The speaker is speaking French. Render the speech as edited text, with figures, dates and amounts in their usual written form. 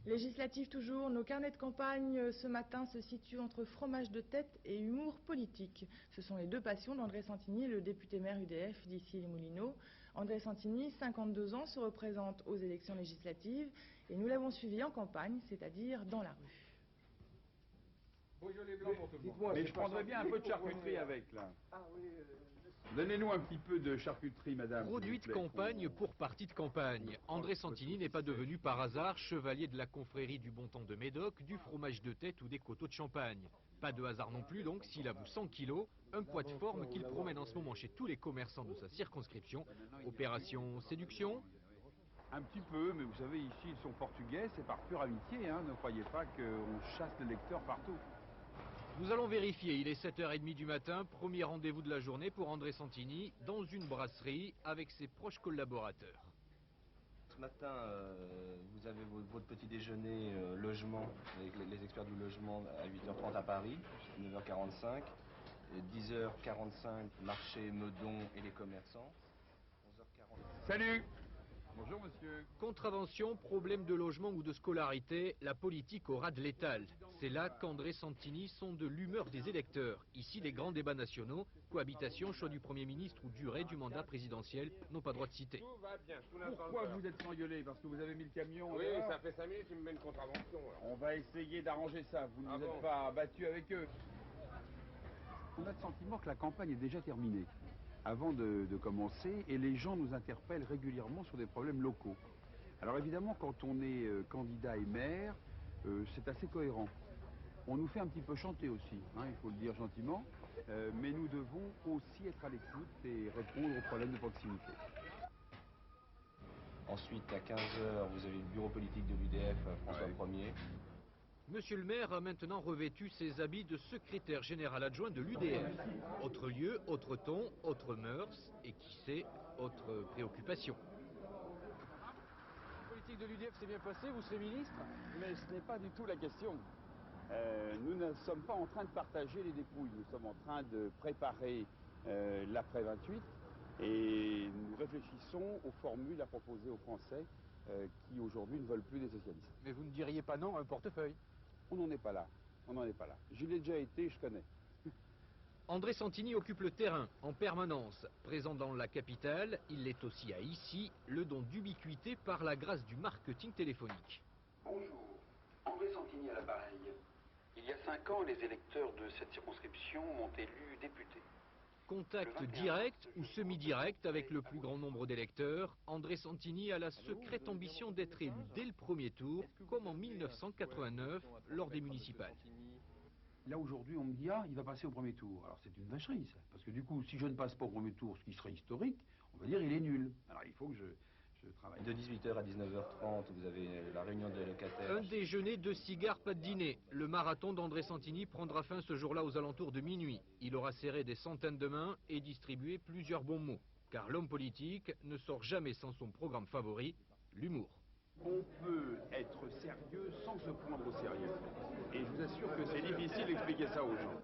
Législative toujours, nos carnets de campagne ce matin se situent entre fromage de tête et humour politique. Ce sont les deux passions d'André Santini, le député maire UDF d'Issy-les-Moulineaux. André Santini, 52 ans, se représente aux élections législatives et nous l'avons suivi en campagne, c'est-à-dire dans la rue. Beaujolais blanc pour tout le monde. Mais je prendrais bien un peu de charcuterie avec, là. Ah oui. Donnez-nous un petit peu de charcuterie, madame. Produit de campagne pour partie de campagne. André Santini n'est pas devenu par hasard chevalier de la confrérie du Bon Temps de Médoc, du fromage de tête ou des coteaux de Champagne. Pas de hasard non plus donc s'il avoue 100 kilos, un poids de forme qu'il promène en ce moment chez tous les commerçants de sa circonscription. Opération séduction? Un petit peu, mais vous savez, ici, ils sont portugais, c'est par pure amitié, hein. Ne croyez pas qu'on chasse le lecteur partout. Nous allons vérifier, il est 7h30 du matin, premier rendez-vous de la journée pour André Santini, dans une brasserie avec ses proches collaborateurs. Ce matin, vous avez votre petit déjeuner logement, avec les experts du logement à 8h30 à Paris, 9h45, et 10h45 marché Meudon et les commerçants, 11h40. Salut! Bonjour monsieur. Contravention, problème de logement ou de scolarité, la politique aura de l'étal. C'est là qu'André Santini sonde l'humeur des électeurs. Ici, les grands débats nationaux, cohabitation, choix du Premier ministre ou durée du mandat présidentiel n'ont pas droit de citer. Tout va bien. Pourquoi vous êtes sans gueuler? Parce que vous avez mis le camion. Oui, ça fait 5 minutes qu'ils me mettent une contravention. Alors. On va essayer d'arranger ça. Vous ne vous êtes pas battu avec eux. On a le sentiment que la campagne est déjà terminée avant de commencer, et les gens nous interpellent régulièrement sur des problèmes locaux. Alors évidemment, quand on est candidat et maire, c'est assez cohérent. On nous fait un petit peu chanter aussi, hein, il faut le dire gentiment, mais nous devons aussi être à l'écoute et répondre aux problèmes de proximité. Ensuite, à 15h, vous avez le bureau politique de l'UDF, François Ier. Monsieur le maire a maintenant revêtu ses habits de secrétaire général adjoint de l'UDF. Autre lieu, autre ton, autre mœurs et qui sait, autre préoccupation. La politique de l'UDF s'est bien passée, vous serez ministre? Mais ce n'est pas du tout la question. Nous ne sommes pas en train de partager les dépouilles, nous sommes en train de préparer l'après 28 et nous réfléchissons aux formules à proposer aux Français qui aujourd'hui ne veulent plus des socialistes. Mais vous ne diriez pas non à un portefeuille? On n'en est pas là, on n'en est pas là. J'y l'ai déjà été, je connais. André Santini occupe le terrain en permanence. Présent dans la capitale, il l'est aussi à Issy, le don d'ubiquité par la grâce du marketing téléphonique. Bonjour, André Santini à l'appareil. Il y a 5 ans, les électeurs de cette circonscription m'ont élu député. Contact direct ou semi-direct avec le plus grand nombre d'électeurs, André Santini a la secrète ambition d'être élu dès le premier tour, comme en 1989, lors des municipales. Là aujourd'hui on me dit il va passer au premier tour. Alors c'est une vacherie ça, parce que du coup si je ne passe pas au premier tour, ce qui serait historique, on va dire il est nul. Alors il faut que je travaille. De 18h à 19h30, vous avez la réunion des locataires. Un déjeuner, 2 cigares, pas de dîner. Le marathon d'André Santini prendra fin ce jour-là aux alentours de minuit. Il aura serré des centaines de mains et distribué plusieurs bons mots. Car l'homme politique ne sort jamais sans son programme favori, l'humour. On peut être sérieux sans se prendre au sérieux. Et je vous assure que c'est difficile d'expliquer ça aux gens.